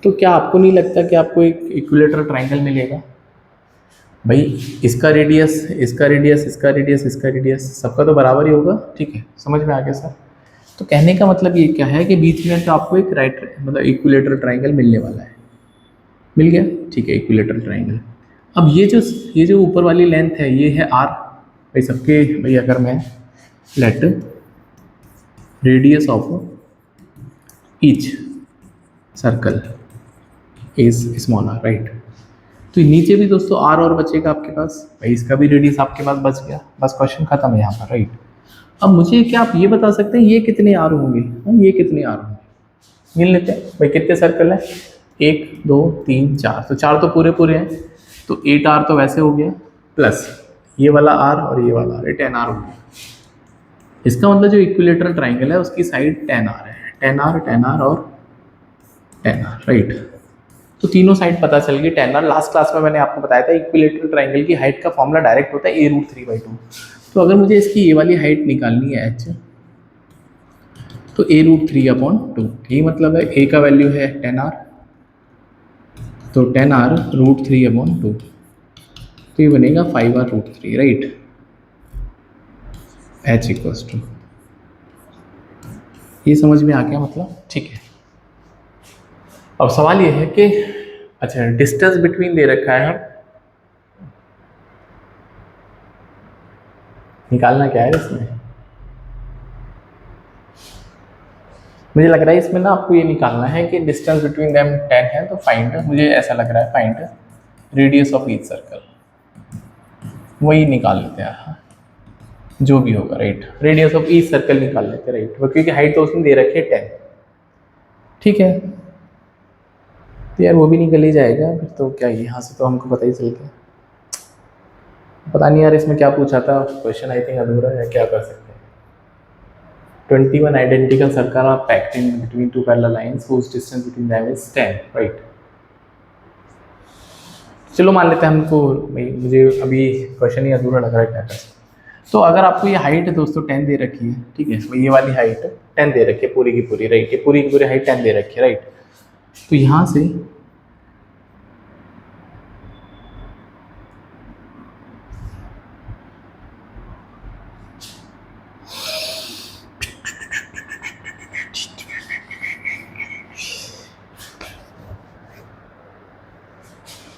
तो क्या आपको नहीं लगता कि आपको एक इक्विलेटरल ट्राइंगल मिलेगा? भाई इसका रेडियस, इसका रेडियस, इसका रेडियस, इसका रेडियस, सबका तो बराबर ही होगा, ठीक है। समझ में आ गया सर? तो कहने का मतलब ये क्या है कि बीच में तो आपको एक राइट मतलब इक्विलेटरल ट्राइंगल मिलने वाला है। मिल गया, ठीक है, इक्विलेटरल ट्राइंगल। अब ये जो ऊपर वाली लेंथ है ये है r भाई सबके। भाई अगर मैं let radius of each circle is small r, right. तो नीचे भी दोस्तों आर और बचेगा आपके पास, भाई इसका भी रेडियस आपके पास बच गया, बस क्वेश्चन खत्म है यहाँ पर, राइट। अब मुझे क्या आप ये बता सकते हैं ये कितने आर होंगे, ये कितने आर होंगे, गिन लेते हैं भाई कितने सर्कल है, 1 2 3 4, तो 4 तो पूरे पूरे हैं, तो 8 आर तो वैसे हो गया, प्लस ये वाला आर और ये वाला आर, 10 आर हो गया। इसका मतलब जो इक्विलेटरल ट्राइंगल है उसकी साइड 10 आर है, 10 आर 10 आर और 10 आर, राइट। तो तीनों साइड पता चल गई 10 आर। लास्ट क्लास में मैंने आपको बताया था इक्विलेटरल ट्राइंगल की हाइट का फॉर्मूला डायरेक्ट होता है a√3/2। तो अगर मुझे इसकी ये वाली हाइट निकालनी है h, तो a√3/2, यही मतलब है a का वैल्यू है 10 आर, तो 10 आर √3/2, तो ये बनेगा 5 R √3, right. h equals to, ये समझ में आ गया मतलब, ठीक है। अब सवाल ये है कि अच्छा डिस्टेंस बिटवीन दे रखा है, निकालना क्या है इसमें, मुझे लग रहा है इसमें ना आपको ये निकालना है कि डिस्टेंस बिटवीन देम 10 है, तो फाइंड, मुझे ऐसा लग रहा है find radius of each circle, वही निकाल लेते हैं, जो भी होगा, right. Radius of each circle निकाल लेते हैं, राइट, क्योंकि हाइट तो उसने दे रखी है 10, ठीक है। तो यार वो भी निकल ही जाएगा फिर तो, क्या यहाँ से तो हमको पता ही चल गया, पता नहीं यार इसमें क्या पूछा था, क्वेश्चन आई थिंक अधूरा है, क्या कर सकते हैं। 21 identical circle are packed in between 2 parallel lines whose distance between them is 10, right. चलो मान लेते हैं हमको, भाई मुझे अभी क्वेश्चन ही अधूरा लग रहा है, क्या कर सकते हैं। तो अगर आपको ये हाइट दोस्तों 10 दे रखी है, ठीक है, ये वाली हाइट 10 दे रखी है पूरी की पूरी, राइट, ये पूरी की पूरी हाइट 10 दे रखी है, राइट। तो यहाँ से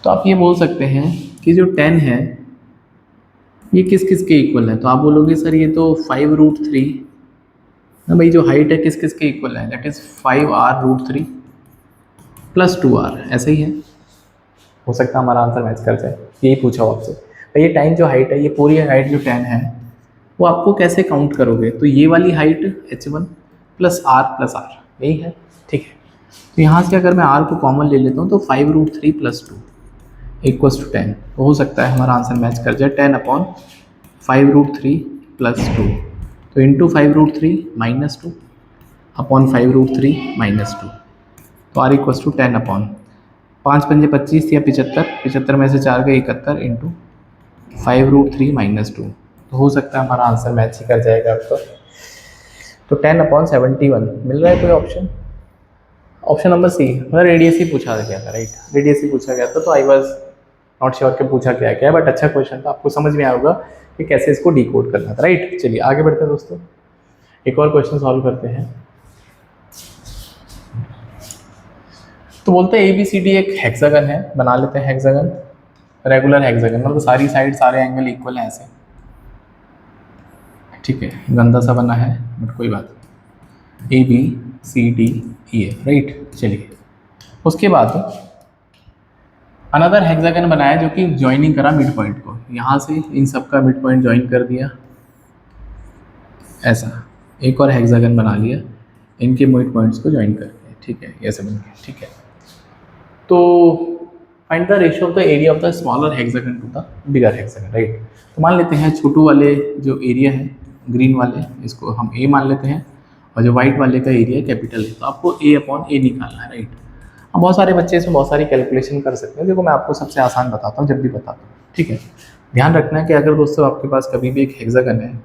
तो आप ये बोल सकते हैं कि जो 10 है ये किस किस के इक्वल है, तो आप बोलोगे सर ये तो 5√3 ना भाई, जो हाइट है किस किस के इक्वल है, that is 5r√3 plus 2r, ऐसा ही है, हो सकता है हमारा आंसर मैच कर जाए, यही पूछा हो आपसे। भाई ये 10 जो हाइट है, ये पूरी हाइट जो 10 है वो आपको कैसे काउंट करोगे, तो ये वाली हाइट h1 प्लस r, यही है, ठीक है। तो यहाँ से अगर मैं r को कॉमन ले लेता हूँ तो 5√3 प्लस 2 इक्वल्स टू 10, तो हो सकता है हमारा आंसर मैच कर जाए 10/5√3 प्लस 2, तो इंटू 5√3 माइनस 2 अपॉन 5√3 माइनस 2, तो आर इक्वल्स टू 10/5 पंजे 25 या 75, 75 में से 4 गए 71 इंटू 5√3 माइनस 2, तो हो सकता है हमारा आंसर मैच ही कर जाएगा आपको। तो 10/71 मिल रहा है कोई ऑप्शन, ऑप्शन नंबर सी, मतलब रेडियस ही पूछा गया था, राइट, रेडियस ही पूछा गया था, तो आई वाज नॉट श्योर कि पूछा क्या है, बट अच्छा क्वेश्चन था, आपको समझ में आया होगा कि कैसे इसको डिकोड करना था, राइट। चलिए आगे बढ़ते हैं दोस्तों, एक और क्वेश्चन सॉल्व करते हैं। तो बोलते हैं ABCD एक हेक्सागन है, बना लेते हैं हेक्सागन, रेगुलर हेक्सागन, मतलब सारी साइड सारे एंगल इक्वल हैं ऐसे, ठीक है, गंदा सा बना है बट कोई बात, ABCDE, राइट। चलिए उसके बाद अनदर हेक्सागन बनाया जो कि ज्वाइनिंग करा मिड पॉइंट को, यहाँ से इन सब का मिड पॉइंट ज्वाइन कर दिया, ऐसा एक और हेक्सागन बना लिया, इनके मिड पॉइंट्स को ज्वाइन करके, ठीक है, ऐसे बन गया, ठीक है। तो find the ratio of the area of the smaller hexagon to the bigger hexagon, right. तो मान लेते हैं छोटू वाले जो एरिया है ग्रीन वाले, इसको हम A मान लेते हैं, और जो वाइट वाले का एरिया कैपिटल है, तो आपको A/A निकालना है, राइट। अब बहुत सारे बच्चे इसमें बहुत सारी कैलकुलेशन कर सकते हैं, देखो मैं आपको सबसे आसान बताता हूँ जब भी बताता हूँ, ठीक है। ध्यान रखना है कि अगर दोस्तों आपके पास कभी भी एक हेक्सागन है,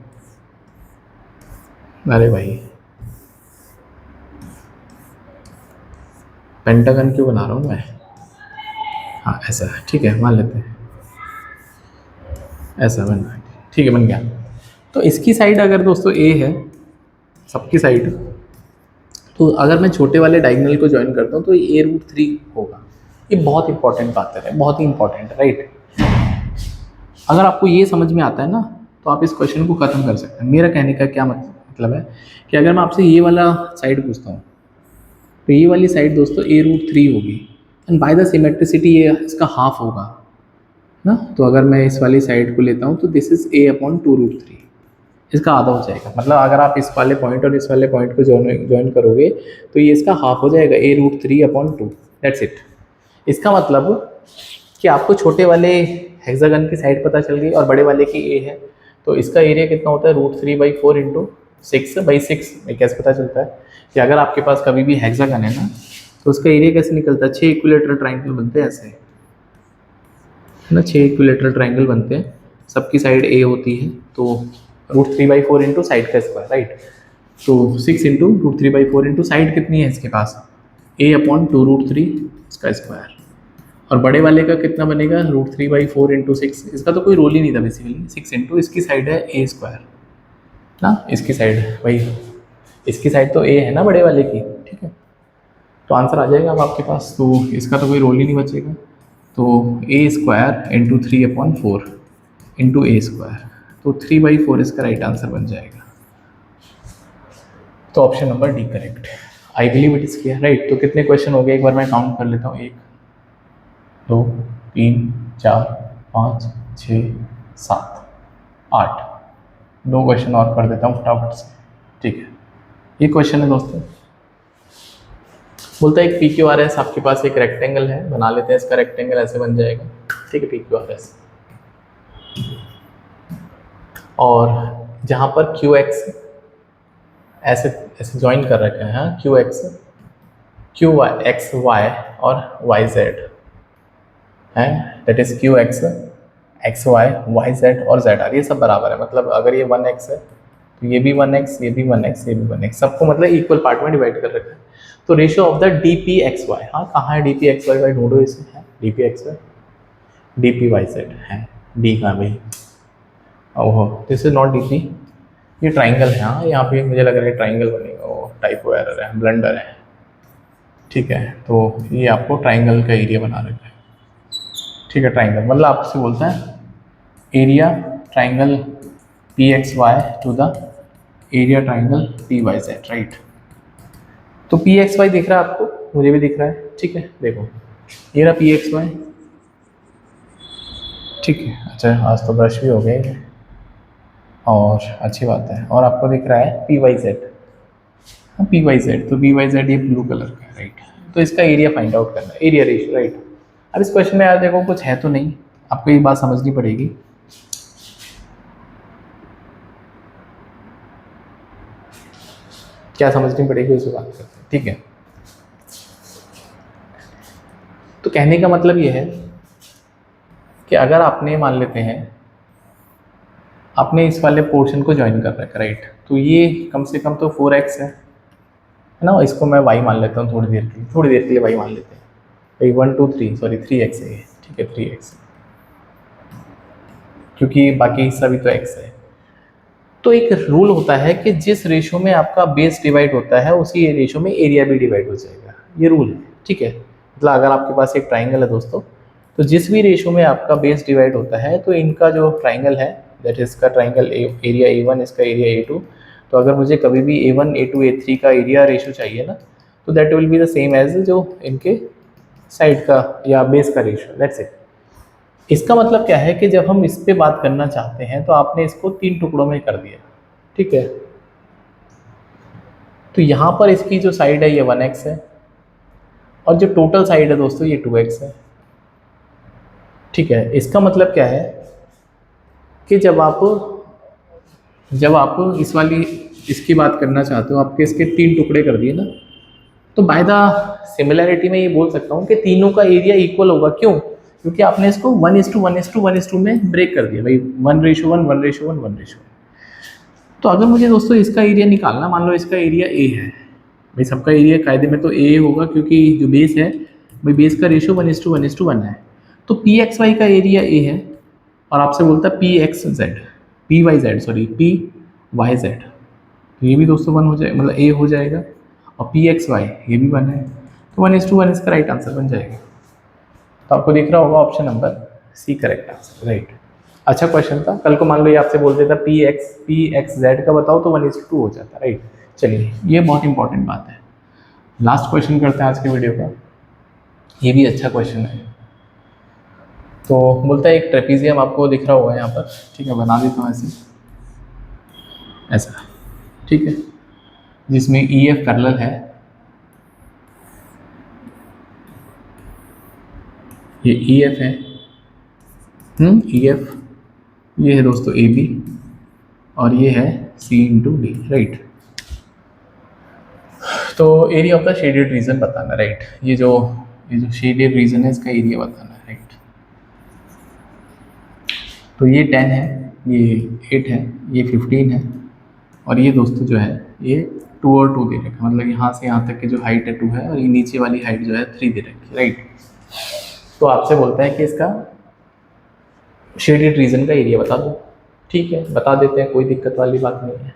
अरे भाई पेंटागन क्यों बना रहा हूँ मैं, हाँ ऐसा है, ठीक है, मान लेते हैं ऐसा बन रहा है, ठीक है, बन गया। तो इसकी साइड अगर दोस्तों A है, सबकी साइड, तो अगर मैं छोटे वाले डायगोनल को ज्वाइन करता हूँ तो ये A√3 होगा, ये बहुत इंपॉर्टेंट बात है, बहुत ही इंपॉर्टेंट है, राइट। अगर आपको ये समझ में आता है ना तो आप इस क्वेश्चन को खत्म कर सकते हैं। मेरा कहने का क्या मतलब है कि अगर मैं आपसे ये वाला साइड पूछता हूँ तो ये वाली साइड दोस्तों A√3 होगी, एंड बाय द सिमेट्रिसिटी ये इसका हाफ होगा, ना। तो अगर मैं इस वाली साइड को लेता हूँ तो दिस इज a/2√3, इसका आधा हो जाएगा। मतलब अगर आप इस वाले पॉइंट और इस वाले पॉइंट को ज्वाइन करोगे तो ये इसका हाफ हो जाएगा, a√3/2। That's it. इसका मतलब कि आपको छोटे वाले हेक्सागन की साइड पता चल गई और बड़े वाले की ए है, तो इसका एरिया कितना होता है, √3/4 इंटू 6/6। में कैसे पता चलता है कि अगर आपके पास कभी भी हेक्सागन है ना, तो उसका एरिया कैसे निकलता है, 6 इक्विलेटरल ट्राइंगल बनते हैं ऐसे, है ना। 6 इक्विलेटरल ट्राइंगल बनते हैं, सबकी साइड ए होती है, तो √3/4 इंटू साइड का स्क्वायर, राइट। तो 6 इंटू √3/4 इंटू साइड कितनी है इसके पास, a/2√3 इसका स्क्वायर। और बड़े वाले का कितना बनेगा, √3/4 इंटू 6, इसका तो कोई रोल ही नहीं था बेसिकली। 6 इंटू इसकी साइड है a स्क्वायर ना, इसकी साइड भाई, इसकी साइड तो a है ना बड़े वाले की, ठीक है। तो आंसर आ जाएगा अब आपके पास, तो इसका तो कोई रोल ही नहीं बचेगा। तो a² into 3/4 into a square, तो 3/4 इसका राइट आंसर बन जाएगा। तो option number D correct. I believe it is clear, right. तो कितने क्वेश्चन हो गए, एक बार मैं काउंट कर लेता हूँ, 1 2 3 4 5 6 7 8, 2 क्वेश्चन और कर देता हूँ फटाफट से, ठीक है। ये क्वेश्चन है दोस्तों, बोलता है एक PQRS आपके पास एक रेक्टेंगल है, बना लेते हैं इसका रेक्टेंगल, ऐसे बन जाएगा, ठीक है, PQRS। और जहाँ पर QX ऐसे ऐसे ज्वाइन कर रखे हैं, QX QY XY और YZ है, that is QX XY YZ और ZR, ये सब बराबर है। मतलब अगर ये 1x है तो ये भी 1x, ये भी 1x, ये भी 1x, सबको मतलब इक्वल पार्ट में डिवाइड कर रखा है। तो रेशियो ऑफ द DPXY, हाँ कहाँ है DPXY, भाई ढूंढो इसे, है DPXY, DPYZ है, D कहाँ भाई, ओहो दिस इज नॉट DP, ये ट्राइंगल है। हाँ यहाँ पे मुझे लग रहा है ट्राइंगल बनेगा, वो टाइपो एरर है, ब्लंडर है, ठीक है। तो ये आपको ट्राइंगल का एरिया बना रखा है, ठीक है। ट्राइंगल मतलब आपसे बोलता है area triangle PXY to the area triangle PYZ, right. तो PXY दिख रहा है आपको, मुझे भी दिख रहा है, ठीक है। देखो ये रहा PXY, ठीक है। अच्छा आज तो ब्रश भी हो गए और अच्छी बात है। और आपको दिख रहा है PYZ, हाँ PYZ, तो PYZ ये ब्लू कलर का है, राइट। तो इसका एरिया फाइंड आउट करना है, एरिया रेशियो, राइट। अब इस क्वेश्चन में यार देखो कुछ है तो नहीं, आपको ये बात समझनी पड़ेगी। क्या समझनी पड़ेगी उसे बात करते हैं, ठीक है। तो कहने का मतलब ये है कि अगर आपने मान लेते हैं आपने इस वाले पोर्शन को ज्वाइन कर रखा है, राइट। तो ये कम से कम तो 4x है ना, इसको मैं y मान लेता हूँ थोड़ी देर के लिए, थोड़ी देर के लिए y मान लेते हैं भाई, 1 2 3 सॉरी 3x है ये, ठीक है 3x, क्योंकि बाकी हिस्सा भी तो x है। तो एक रूल होता है कि जिस रेशो में आपका बेस डिवाइड होता है उसी रेशो में एरिया भी डिवाइड हो जाएगा, ये रूल है, ठीक है। मतलब अगर आपके पास एक ट्राइंगल है दोस्तों, तो जिस भी रेशो में आपका बेस डिवाइड होता है तो इनका जो ट्राइंगल है, दैट इज इसका ट्राइंगल एरिया A1, इसका एरिया A2। तो अगर मुझे कभी भी A1 A2 A3 का एरिया रेशो चाहिए ना, तो that will be the same as जो इनके साइड का या बेस का रेशो, दैट्स इट। इसका मतलब क्या है कि जब हम इस पे बात करना चाहते हैं तो आपने इसको 3 टुकड़ों में कर दिया, ठीक है। तो यहाँ पर इसकी जो साइड है ये 1x है और जो टोटल साइड है दोस्तों ये 2x है, ठीक है। इसका मतलब क्या है कि जब आप इस वाली इसकी बात करना चाहते हो, आपके इसके 3 टुकड़े कर दिए ना, तो बाय द सिमिलैरिटी में ये बोल सकता हूँ कि तीनों का एरिया इक्वल होगा। क्यों? क्योंकि आपने इसको 1:1:1:1 में ब्रेक कर दिया भाई, 1:1 1:1 1:1। तो अगर मुझे दोस्तों इसका एरिया निकालना, मान लो इसका एरिया A है भाई, सबका एरिया कायदे में तो A होगा क्योंकि जो बेस है भाई, बेस का रेशियो 1:1:1 है। तो PXY का एरिया A है और आपसे बोलता है PYZ, तो ये भी दोस्तों 1 हो जाए, मतलब A हो जाएगा। और PXY ये भी 1 है, तो 1:1 इसका राइट आंसर बन जाएगा। तो आपको दिख रहा होगा option number C correct answer, right. अच्छा क्वेश्चन था, कल को मान लो ये आपसे बोल देता PXZ का बताओ तो 1:2 हो जाता, राइट। चलिए ये बहुत इंपॉर्टेंट बात है। लास्ट क्वेश्चन करते हैं आज के वीडियो का, ये भी अच्छा क्वेश्चन है। तो बोलता है एक ट्रेपीजियम आपको दिख रहा होगा यहाँ पर, ठीक है, बना देता हूँ ऐसे, ऐसा, ठीक है, जिसमें ई एफ पैरेलल है, ये ई एफ है, ई एफ, ये है दोस्तों ए बी, और ये है सी इंटू डी, राइट। तो area of the shaded region बताना, राइट, ये जो शेडेड रीजन है इसका एरिया बताना, राइट। तो ये 10 है, ये 8 है, ये 15 है, और ये दोस्तों जो है ये 2 और 2 दे रखा है, मतलब यहाँ से यहाँ तक की जो हाइट है 2 है, और ये नीचे वाली हाइट जो है 3 दे रखी है, राइट। तो आपसे बोलता है कि इसका शेडेड रीजन का एरिया बता दो, ठीक है, बता देते हैं, कोई दिक्कत वाली बात नहीं है।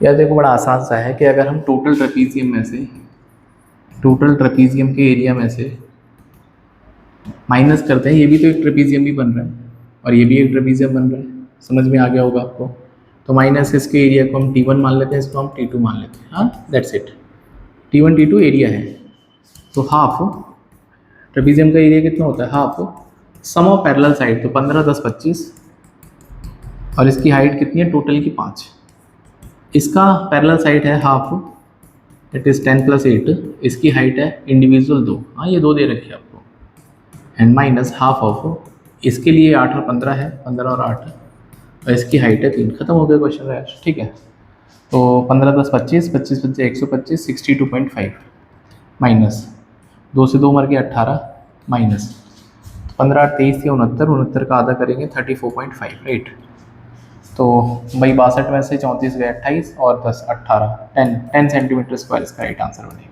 यार देखो बड़ा आसान सा है कि अगर हम टोटल ट्रेपीजियम के एरिया में से माइनस करते हैं, ये भी तो एक ट्रेपीजियम भी बन रहा है और ये भी एक ट्रेपीजियम बन रहा है, समझ में आ गया होगा आपको। तो माइनस इसके एरिया को हम T1 मान लेते हैं, इसको हम T2 मान लेते हैं, हाँ, that's it. T1 T2 area है, तो हाफ ट्रेपीजियम का एरिया कितना होता है, half sum of parallel side, तो 15 10 25, और इसकी हाइट कितनी है टोटल की 5, इसका पैरेलल साइड है हाफ, इट इज़ 10 + 8, इसकी हाइट है इंडिविजुअल 2, हाँ ये 2 दे रखी है आपको, एंड माइनस हाफ ऑफ, इसके लिए 8 और 15 है, 15 और 8, और इसकी हाइट है 3, खत्म हो गया क्वेश्चन यार, ठीक है। तो 15 + 25, 25 × 125, 62.5, माइनस 2 से 2 मर के 18, माइनस 15 8 23 या 69, 69 का आधा करेंगे 34.5, राइट। तो भाई 62 में से 34 गए 28, और 10 18, 10 सेंटीमीटर स्क्वायर इसका राइट आंसर बनेगा।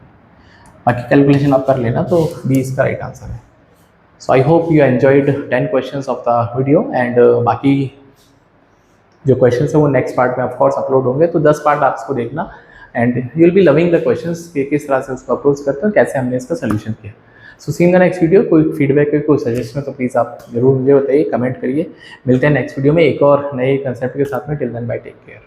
बाकी कैलकुलेशन आप कर लेना, तो 20 का राइट आंसर है। So I hope you enjoyed 10 questions of the video, and बाकी जो क्वेश्चंस है वो नेक्स्ट पार्ट में ऑफ कोर्स अपलोड होंगे, तो 10 पार्ट आप इसको देखना, and you will be loving the questions कि किस तरह से उसको अप्रोच करते हैं, कैसे हमने इसका सोल्यूशन किया। सो सी इन द नेक्स्ट वीडियो। कोई फीडबैक है, कोई सजेशन है तो प्लीज़ आप जरूर मुझे बताइए, कमेंट करिए। मिलते हैं नेक्स्ट वीडियो में एक और नए कंसेप्ट के साथ में। Till then bye, take care.